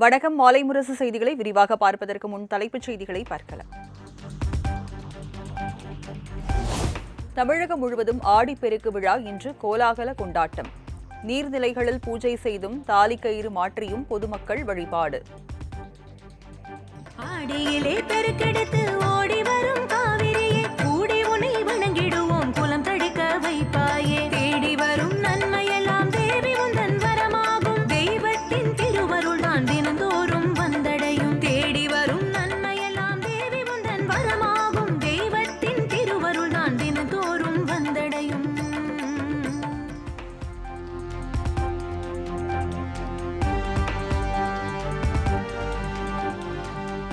வணக்கம். மாலை முரசு செய்திகளை விரிவாக பார்ப்பதற்கு முன் தலைப்புச் செய்திகளை பார்க்கலாம். தமிழகம் முழுவதும் ஆடிப்பெருக்கு விழா இன்று கோலாகல கொண்டாட்டம். நீர்நிலைகளில் பூஜை செய்தும் தாலிக்கயிறு மாற்றியும் பொதுமக்கள் வழிபாடு. ஆடியிலே பெருக்கெடுத்து ஓடி வரும் காவிரியே, கூடி உன்னை வணங்கிடுவோம், குலம் தடிக்க வைப்பாயே. தேடி வரும் நன்மையெல்லாம் தேவி உந்தன் வரமாகும், தெய்வத்தின் திருவருள் தான் தினந்தோறும் வந்தடையும். தேடி வரும் நன்மையெல்லாம் தேவி உந்தன் வரமாகும், தெய்வத்தின் திருவருள் தான் தினந்தோறும் வந்தடையும்.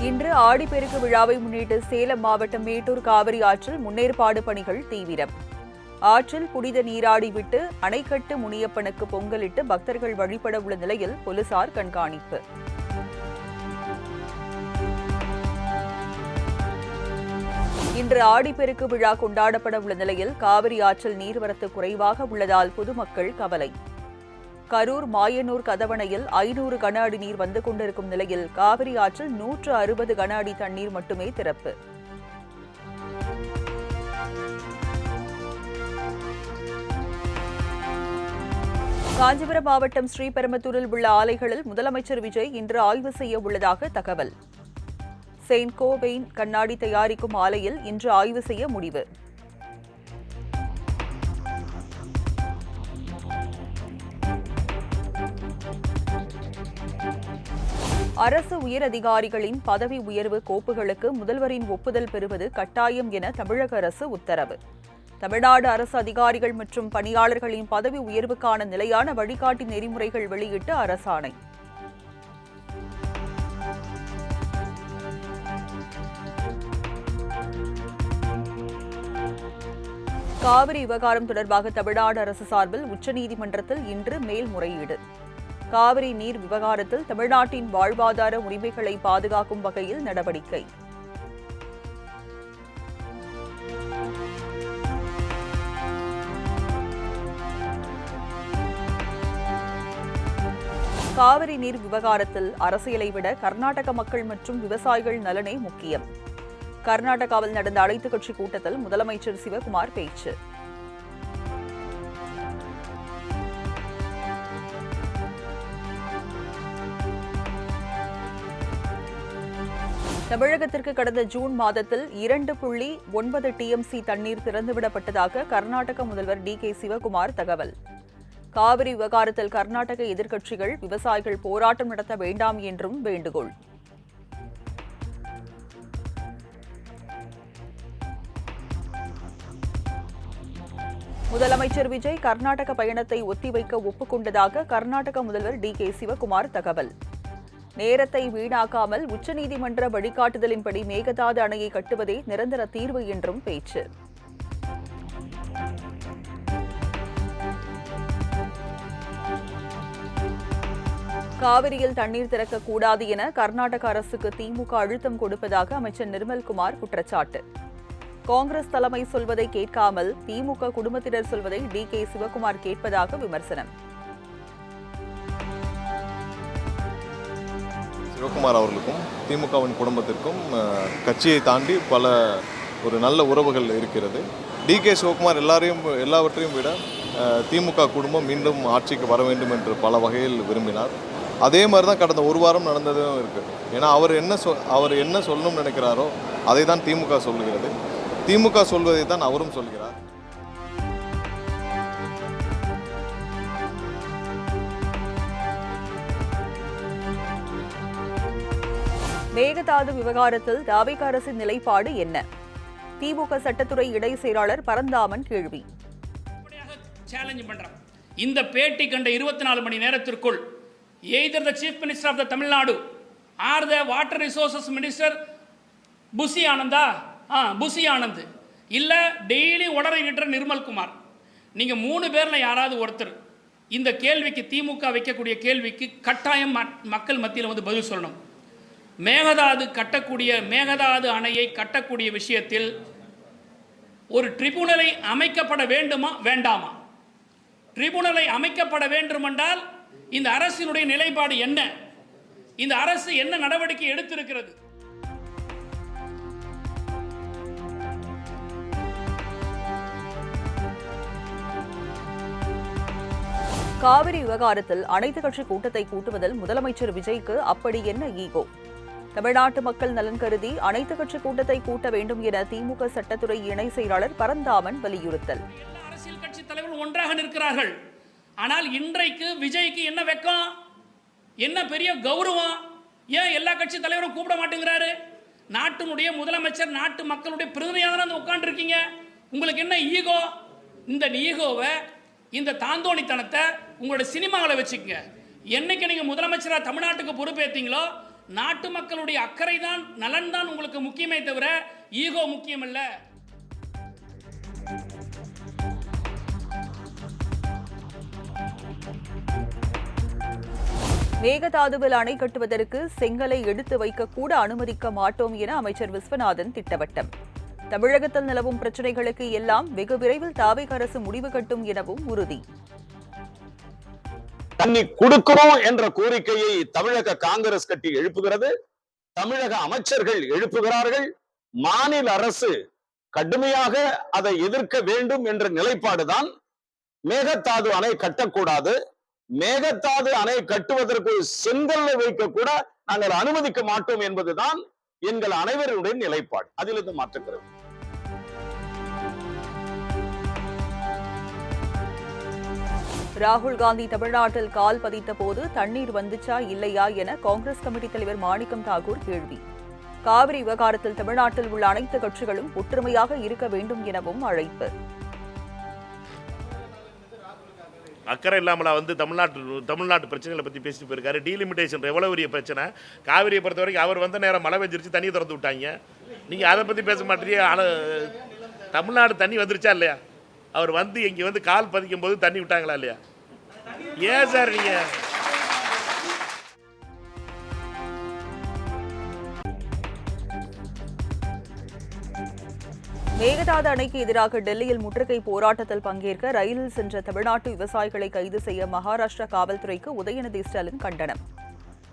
இன்று ஆடிப்பெருக்கு விழாவை முன்னிட்டு சேலம் மாவட்டம் மேட்டூர் காவிரி ஆற்றில் முன்னேற்பாடு பணிகள் தீவிரம். ஆற்றில் புனித நீராடி விட்டு அணைக்கட்டு முனியப்பனுக்கு பொங்கலிட்டு பக்தர்கள் வழிபட உள்ள நிலையில் போலீசார் கண்காணிப்பு. இன்று ஆடிப்பெருக்கு விழா கொண்டாடப்பட உள்ள நிலையில் காவிரி ஆற்றில் நீர்வரத்து குறைவாக உள்ளதால் பொதுமக்கள் கவலை. கரூர் மாயனூர் கதவணையில் 500 கன அடி நீர் வந்து கொண்டிருக்கும் நிலையில் காவிரி ஆற்றில் 160 கன அடி தண்ணீர் மட்டுமே திறப்பு. காஞ்சிபுரம் மாவட்டம் ஸ்ரீபெரும்புதூரில் உள்ள ஆலைகளில் முதலமைச்சர் விஜய் இன்று ஆய்வு செய்ய உள்ளதாக தகவல். செயின்கோ பெயின் கண்ணாடி தயாரிக்கும் ஆலையில் இன்று ஆய்வு செய்ய முடிவு. அரசு உயர் அதிகாரிகளின் பதவி உயர்வு கோப்புகளுக்கு முதல்வரின் ஒப்புதல் பெறுவது கட்டாயம் என தமிழக அரசு உத்தரவு. தமிழ்நாடு அரசு அதிகாரிகள் மற்றும் பணியாளர்களின் பதவி உயர்வுக்கான நிலையான வழிகாட்டி நெறிமுறைகள் வெளியிட்டு அரசாணை. காவிரி விவகாரம் தொடர்பாக தமிழ்நாடு அரசு சார்பில் உச்சநீதிமன்றத்தில் இன்று மேல்முறையீடு. காவிரி நீர் விவகாரத்தில் தமிழ்நாட்டின் வாழ்வாதார உரிமைகளை பாதுகாக்கும் வகையில் நடவடிக்கை. காவிரி நீர் விவகாரத்தில் அரசியலை விட கர்நாடக மக்கள் மற்றும் விவசாயிகள் நலனே முக்கியம். கர்நாடகாவில் நடந்த அனைத்துக் கட்சி கூட்டத்தில் முதலமைச்சர் சிவகுமார் பேச்சு. தமிழகத்திற்கு கடந்த ஜூன் மாதத்தில் 2.9 TMC தண்ணீர் திறந்துவிடப்பட்டதாக கர்நாடக முதல்வர் DK சிவகுமார் தகவல். காவிரி விவகாரத்தில் கர்நாடக எதிர்க்கட்சிகள் விவசாயிகள் போராட்டம் நடத்த வேண்டாம் என்றும் வேண்டுகோள். முதலமைச்சர் விஜய் கர்நாடக பயணத்தை ஒத்திவைக்க ஒப்புக்கொண்டதாக கர்நாடக முதல்வர் DK சிவகுமார் தகவல். நேரத்தை வீணாக்காமல் உச்சநீதிமன்ற வழிகாட்டுதலின்படி மேகதாது அணையை கட்டுவதே நிரந்தர தீர்வு என்றும் பேச்சு. காவிரியில் தண்ணீர் திறக்கக்கூடாது என கர்நாடக அரசுக்கு திமுக அழுத்தம் கொடுப்பதாக அமைச்சர் நிர்மல்குமார் குற்றச்சாட்டு. காங்கிரஸ் தலைமை சொல்வதை கேட்காமல் திமுக குடும்பத்தினர் சொல்வதை DK சிவகுமார் கேட்பதாக விமர்சனம். சிவகுமார் அவர்களுக்கும் திமுகவின் குடும்பத்திற்கும் கட்சியை தாண்டி பல ஒரு நல்ல உறவுகள் இருக்கிறது. DK சிவகுமார் எல்லாவற்றையும் விட திமுக குடும்பம் மீண்டும் ஆட்சிக்கு வர வேண்டும் என்று பல வகையில் விரும்பினார். அதே மாதிரி தான் கடந்த ஒரு வாரம் நடந்ததும் இருக்குது. ஏன்னா அவர் என்ன சொல்லணும்னு நினைக்கிறாரோ அதை தான் திமுக சொல்லுகிறது. திமுக சொல்வதை தான் அவரும் சொல்கிறார். மேகதாது விவகாரத்தில் தாவேகா அரசின் நிலைப்பாடு என்ன? திமுக சட்டத்துறை இணை செயலாளர் பரந்தாமன் கேள்வி. இந்த பேட்டி கண்ட 24 மணி நேரத்திற்குள் either the chief minister of the Tamil Nadu or the water resources minister Bussy Anand இல்ல டெய்லி உளறிக்கிட்ட நிர்மல்குமார், நீங்க 3 பேர்ல யாராவது ஒருத்தர் இந்த கேள்விக்கு, திமுக வைக்கக்கூடிய கேள்விக்கு கட்டாயம் மக்கள் மத்தியில் வந்து பதில் சொல்லணும். மேகதாது அணையை கட்டக்கூடிய விஷயத்தில் ஒரு ட்ரிபுனலை அமைக்கப்பட வேண்டுமா வேண்டாமா? ட்ரிபுனலை அமைக்கப்பட வேண்டுமென்றால் இந்த அரசினுடைய நிலைப்பாடு என்ன? இந்த அரசு என்ன நடவடிக்கை எடுத்திருக்கிறது? காவிரி விவகாரத்தில் அனைத்து கட்சி கூட்டத்தை கூட்டுவதில் முதலமைச்சர் விஜய்க்கு அப்படி என்ன ஈகோ? தமிழ்நாட்டு மக்கள் நலன் கருதி அனைத்து கட்சி கூட்டத்தை கூட்ட வேண்டும் என திமுக சட்டத்துறை இணை செயலாளர் பரந்தாமன் வலியுறுத்தல். எல்லா அரசியல் கட்சி தலைவர்கள் ஒன்றாக நிற்கிறார்கள். ஆனால் இன்றைக்கு விஜய்க்கு என்ன வெக்கம், என்ன பெரிய கௌரவம்? ஏன் எல்லா கட்சி தலைவரும் கூப்பிட மாட்டேங்கிறாரு? நாட்டினுடைய முதலமைச்சர், நாட்டு மக்களுடைய பிரதிநிதியாக தான் உட்கார்ந்து இருக்கீங்க. உங்களுக்கு என்ன ஈகோ? இந்த ஈகோவை, இந்த தாந்தோணித்தனத்தை உங்களோட சினிமாவில் வச்சுக்கங்க. என்னைக்கு நீங்க முதலமைச்சராக தமிழ்நாட்டுக்கு பொறுப்பேற்றீங்களோ, நாட்டு மக்களுடைய அக்கறை தான், நலன் தான் உங்களுக்கு முக்கியமே தவிர ஈகோ முக்கியம் அல்ல. மேகதாதுவில் அணை கட்டுவதற்கு செங்கலை எடுத்து வைக்க கூட அனுமதிக்க மாட்டோம் என அமைச்சர் விஸ்வநாதன் திட்டவட்டம். தமிழகத்தில் நிலவும் பிரச்சினைகளுக்கு எல்லாம் வெகு விரைவில் தாவேக அரசு முடிவு கட்டும் எனவும் உறுதி. தண்ணி கொடுக்கிறோம் என்ற கோரிக்கையை தமிழக காங்கிரஸ் கட்சி எழுப்புகிறது, தமிழக அமைச்சர்கள் எழுப்புகிறார்கள். மாநில அரசு கடுமையாக அதை எதிர்க்க வேண்டும் என்ற நிலைப்பாடுதான். மேகதாது அணை கட்டக்கூடாது, மேகதாது அணை கட்டுவதற்கு செங்கல்ல வைக்க கூட நாங்கள் அனுமதிக்க மாட்டோம் என்பதுதான் எங்கள் அனைவருடைய நிலைப்பாடு. அதிலிருந்து மாற்றுகிறது. ராகுல் காந்தி தமிழ்நாட்டில் கால் பதித்த போது தண்ணீர் வந்துச்சா இல்லையா என காங்கிரஸ் கமிட்டி தலைவர் மாணிக்கம் தாக்கூர் கேள்வி. காவிரி விவகாரத்தில் தமிழ்நாட்டில் உள்ள அனைத்து கட்சிகளும் ஒற்றுமையாக இருக்க வேண்டும் எனவும் அழைப்பு. அக்கறை இல்லாமலா தமிழ்நாட்டு பிரச்சனைகளை பற்றி பேசிட்டு போயிருக்காரு. டீலிமிட்டேஷன் எவ்வளோ பெரிய பிரச்சனை. காவிரியை பொறுத்த வரைக்கும் அவர் வந்த நேரம் மழை பெஞ்சிருச்சு, தண்ணி திறந்து விட்டாங்க. நீங்கள் அதை பற்றி பேச மாட்டீங்க. தமிழ்நாடு தண்ணி வந்துருச்சா இல்லையா? அவர் வந்து இங்கே வந்து கால் பதிக்கும் போது தண்ணி விட்டாங்களா இல்லையா? ஏன் சார் நீங்கள் மேகதாது அணைக்கு எதிராக டெல்லியில் முற்றுகை போராட்டத்தில் பங்கேற்க ரயிலில் சென்ற தமிழ்நாட்டு விவசாயிகளை கைது செய்ய மகாராஷ்டிரா காவல்துறைக்கு உதயநிதி ஸ்டாலின் கண்டனம்.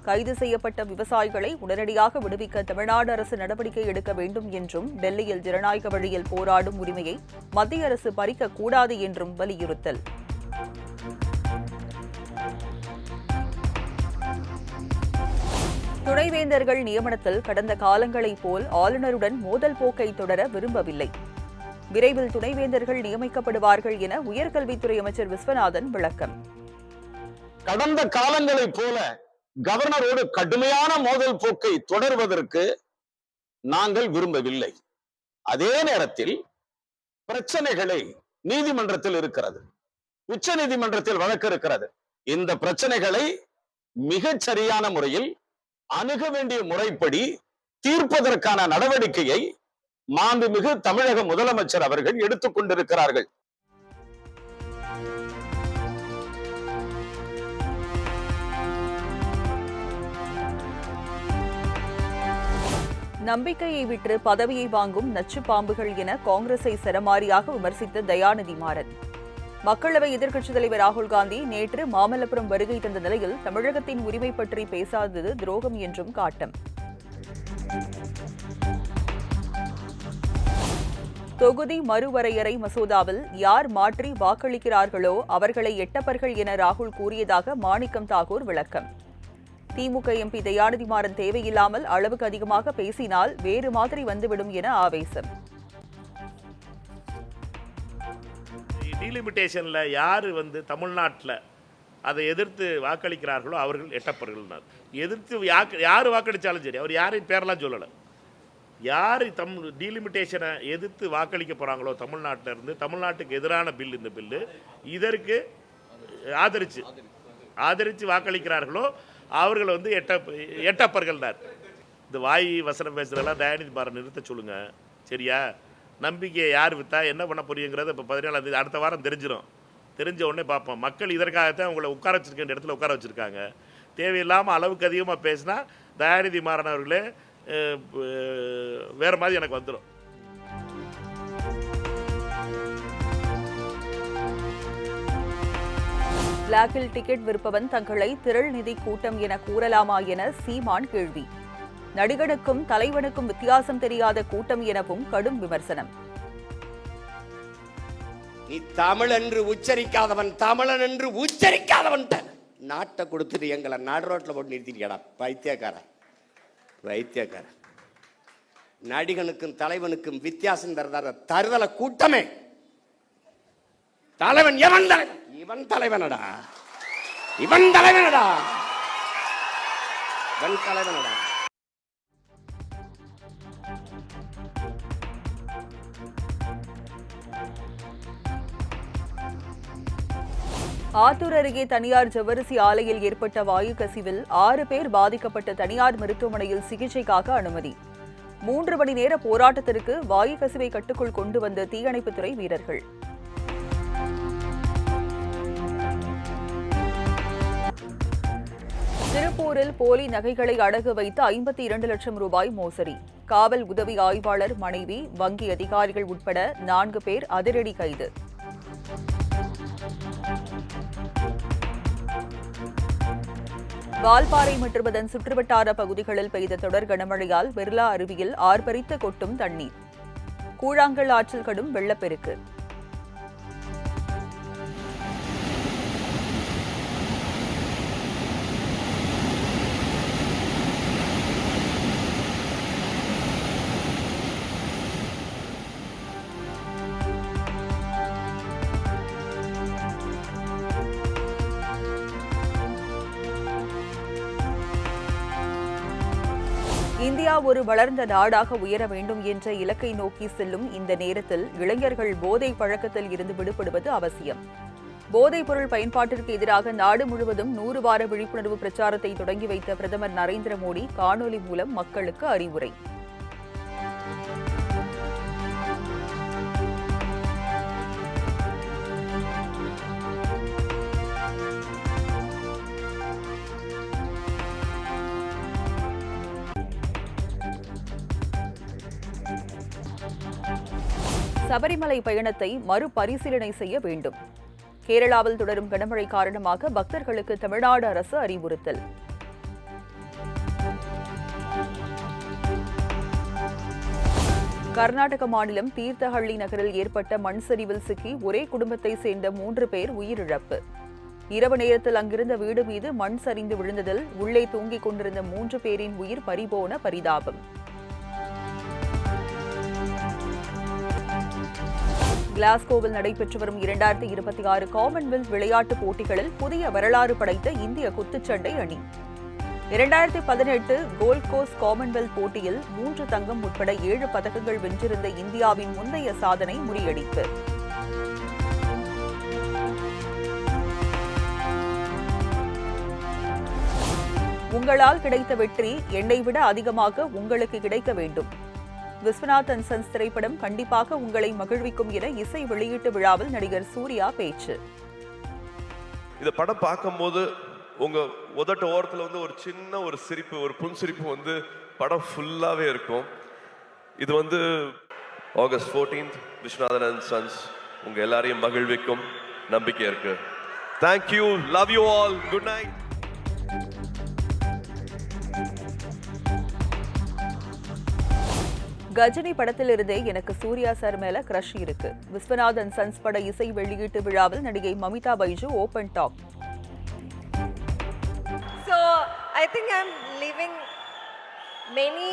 கைது செய்யப்பட்ட விவசாயிகளை உடனடியாக விடுவிக்க தமிழ்நாடு அரசு நடவடிக்கை எடுக்க வேண்டும் என்றும், டெல்லியில் ஜனநாயக வழியில் போராடும் உரிமையை மத்திய அரசு பறிக்கக்கூடாது என்றும் வலியுறுத்தல். துணைவேந்தர்கள் நியமனத்தில் கடந்த காலங்களைப் போல் ஆளுநருடன் மோதல் போக்கை தொடர விரும்பவில்லை. விரைவில் துணைவேந்தர்கள் நியமிக்கப்படுவார்கள் என உயர்கல்வித்துறை அமைச்சர் விஸ்வநாதன் விளக்கம். கடந்த காலங்களைப் போல கவர்னரோடு கடுமையான மோதல் போக்கை தொடர்வதற்கு நாங்கள் விரும்பவில்லை. அதே நேரத்தில் பிரச்சனைகளை நீதிமன்றத்தில் இருக்கிறது, உச்ச நீதிமன்றத்தில் வழக்கு இருக்கிறது. இந்த பிரச்சனைகளை மிகச் சரியான முறையில் அணுக வேண்டிய முறைப்படி தீர்ப்பதற்கான நடவடிக்கையை மாண்புமிகு தமிழக முதலமைச்சர் அவர்கள் எடுத்துக் கொண்டிருக்கிறார்கள். நம்பிக்கையை விட்டு பதவியை வாங்கும் நச்சு பாம்புகள் என காங்கிரஸை சரமாரியாக விமர்சித்த தயாநிதி மாறன். மக்களவை எதிர்க்கட்சித் தலைவர் ராகுல் காந்தி நேற்று மாமல்லபுரம் வருகை தந்த நிலையில் தமிழகத்தின் உரிமை பற்றி பேசாதது துரோகம் என்றும் காட்டம். தொகுதி மறுவரையறை மசோதாவில் யார் மாற்றி வாக்களிக்கிறார்களோ அவர்களை எட்டப்பர்கள் என ராகுல் கூறியதாக மாணிக்கம் தாக்கூர் விளக்கம். திமுக எம்பி தயாநிதி மாறன் தேவையில்லாமல் அளவுக்கு அதிகமாக பேசினால் வேறு மாதிரி வந்துவிடும் என ஆவேசம். டீலிமிட்டேஷனில் யார் வந்து தமிழ்நாட்டில் அதை எதிர்த்து வாக்களிக்கிறார்களோ அவர்கள் எட்டப்பர்கள். எதிர்த்து யார் வாக்களித்தாலும் சரி, அவர் யாரையும் பேரெல்லாம் சொல்லலை. யார் டீலிமிட்டேஷனை எதிர்த்து வாக்களிக்க போகிறாங்களோ தமிழ்நாட்டில் இருந்து, தமிழ்நாட்டுக்கு எதிரான பில் இந்த பில்லு, இதற்கு ஆதரித்து வாக்களிக்கிறார்களோ அவர்கள் வந்து எட்டப்பர்கள்னார். இந்த வாய் வசனம் பேசுகிறதெல்லாம் தயாநிதி மாறன் நிறுத்த சொல்லுங்கள், சரியா? நம்பிக்கையை யார் விற்றா என்ன பண்ண போறீங்கிறத இப்போ 17ஆம் தேதி அடுத்த வாரம் தெரிஞ்ச உடனே பார்ப்போம். மக்கள் இதற்காகத்தான் உங்களை உட்கார வச்சுருக்க இடத்துல உட்கார வச்சுருக்காங்க. தேவையில்லாமல் அளவுக்கு அதிகமாக பேசினா தயாநிதி மாறன் அவர்களே வேறு மாதிரி எனக்கு வந்துடும். பிளாக்கில் டிக்கெட் விற்பவன் தங்களை திரள் நிதி கூட்டம் என கூறலாமா என சீமான் கேள்வி. நடிகனுக்கும் தலைவனுக்கும் வித்தியாசம் தெரியாத கூட்டம் எனவும் கடும் விமர்சனம். நீ தமிழ் என்று உச்சரிக்காதவன் தமிழன் என்று உச்சரிக்காதவன் நாட்டை கொடுத்துட்டு எங்களை நடு ரோட்டில் போட்டு நிறுத்திட்டியடா பைத்தியக்காரன் பைத்தியக்காரன். நடிகனுக்கும் தலைவனுக்கும் வித்தியாசம் தருதல கூட்டமே. தலைவன் எவன் தலைவன்? இவன் தலைவனடா, இவன் தலைவனடா, இவன் தலைவனடா. ஆத்தூர் அருகே தனியார் ஜவ்வரிசி ஆலையில் ஏற்பட்ட வாயு கசிவில் 6 பேர் பாதிக்கப்பட்ட தனியார் மருத்துவமனையில் சிகிச்சைக்காக அனுமதி. 3 மணி நேர போராட்டத்திற்கு வாயு கசிவை கட்டுக்குள் கொண்டு வந்த தீயணைப்புத்துறை வீரர்கள். திருப்பூரில் போலி நகைகளை அடகு வைத்து 52 லட்சம் ரூபாய் மோசடி. காவல் உதவி ஆய்வாளர் மனைவி, வங்கி அதிகாரிகள் உட்பட 4 பேர் அதிரடி கைது. வால்பாறை மற்றும் அதன் சுற்றுவட்டார பகுதிகளில் பெய்த தொடர் கனமழையால் வெர்லா அருவியில் ஆர்ப்பரித்து கொட்டும் தண்ணீர். கூழாங்கல் ஆற்றில் கடும் வெள்ளப்பெருக்கு. இந்தியா ஒரு வளர்ந்த நாடாக உயர வேண்டும் என்ற இலக்கை நோக்கி செல்லும் இந்த நேரத்தில் இளைஞர்கள் போதை பழக்கத்தில் இருந்து விடுபடுவது அவசியம். போதைப் பொருள் பயன்பாட்டிற்கு எதிராக நாடு முழுவதும் 100 வார விழிப்புணர்வு பிரச்சாரத்தை தொடங்கி வைத்த பிரதமர் நரேந்திர மோடி காணொலி மூலம் மக்களுக்கு அறிவுரை. சபரிமலை பயணத்தை மறுபரிசீலனை செய்ய வேண்டும். கேரளாவில் தொடரும் கனமழை காரணமாக பக்தர்களுக்கு தமிழ்நாடு அரசு அறிவுறுத்தல். கர்நாடக மாநிலம் தீர்த்தஹள்ளி நகரில் ஏற்பட்ட மண் சரிவில் சிக்கி ஒரே குடும்பத்தை சேர்ந்த 3 பேர் உயிரிழப்பு. இரவு நேரத்தில் அங்கிருந்த வீடு மீது மண் சரிந்து விழுந்ததில் உள்ளே தூங்கிக் கொண்டிருந்த 3 பேரின் உயிர் பறிபோன பரிதாபம். கிளாஸ்கோவில் நடைபெற்று வரும் 2026 காமன்வெல்த் விளையாட்டுப் போட்டிகளில் புதிய வரலாறு படைத்த இந்திய குத்துச்சண்டை அணி. 2018 கோல்ட் கோஸ்ட் காமன்வெல்த் போட்டியில் 3 தங்கம் உட்பட 7 பதக்கங்கள் வென்றிருந்த இந்தியாவின் முந்தைய சாதனை முறியடிப்பு. உங்களால் கிடைத்த வெற்றி என்னை விட அதிகமாக உங்களுக்கு கிடைக்க வேண்டும். விஸ்வநாத் அண்ட் சன்ஸ் திரைப்படம் கண்டிப்பாக உங்களை மகிழ்விக்கும் என இசை வெளியீட்டு விழாவில் நடிகர் சூர்யா பேச்சு. இந்த படம் பார்க்கும்போது உங்க உதட்ட ஓரத்தில் வந்து ஒரு சின்ன ஒரு சிரிப்பு, ஒரு புன்சிரிப்பு வந்து படம் ஃபுல்லாவே இருக்கும். இது வந்து August 14th Viswanathan and sons உங்க எல்லாரையும் மகிழ்விக்கும் நம்பிக்கை இருக்கு. Thank you, love you all, good night. Ghajini படத்திலிருந்தே எனக்கு சூர்யா சார் மேல கிரஷ் இருக்கு. விஸ்வநாத் அண்ட் சன்ஸ் பட இசை வெளியீட்டு விழாவில் நடிகை Mamitha Baiju open talk. So I think I'm living many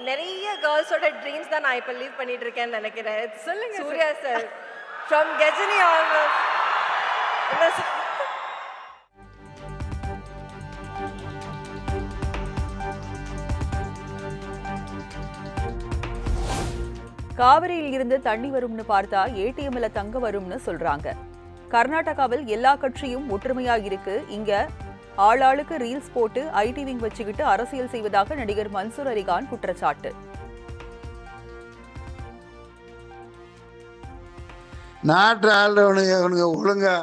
நிறைய கேர்ள்ஸோட ட்ரீம்ஸ் தான் நான் இப்போ லீவ் பண்ணிட்டு இருக்கேன்னு நினைக்கிறேன். சொல்லுங்க Suriya sir from Ghajini almost. காவிரியில் இருந்து தண்ணி வரும்னு பார்த்தா ஏடிஎம்ல தங்க வரும்னு சொல்றாங்க. கர்நாடகாவில் எல்லா கட்சியும் ஒற்றுமையா இருக்கு. இங்க ஆளாளுக்கு ரீல்ஸ் போட்டு ஐடி விங் வச்சுக்கிட்டு அரசியல் செய்வதாக நடிகர் மன்சூர் அலிகான் குற்றச்சாட்டு. நாட்டு ஆள்றவனுங்க ஒழுங்கா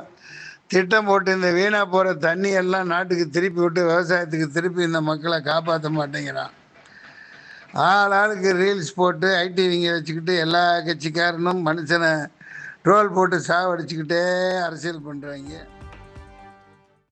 திட்டம் போட்டு இந்த வீணா போற தண்ணி எல்லாம் நாட்டுக்கு திருப்பி விட்டு விவசாயத்துக்கு திருப்பி இந்த மக்களை காப்பாற்ற மாட்டேங்கிறான். ஆளுக்கு ரீல்ஸ் போட்டு ஐடி விங்க வச்சுக்கிட்டு எல்லா கட்சிக்காரனும் மனுஷனை ட்ரோல் போட்டு சாவடிச்சுக்கிட்டே அரசியல் பண்ணுறாங்க.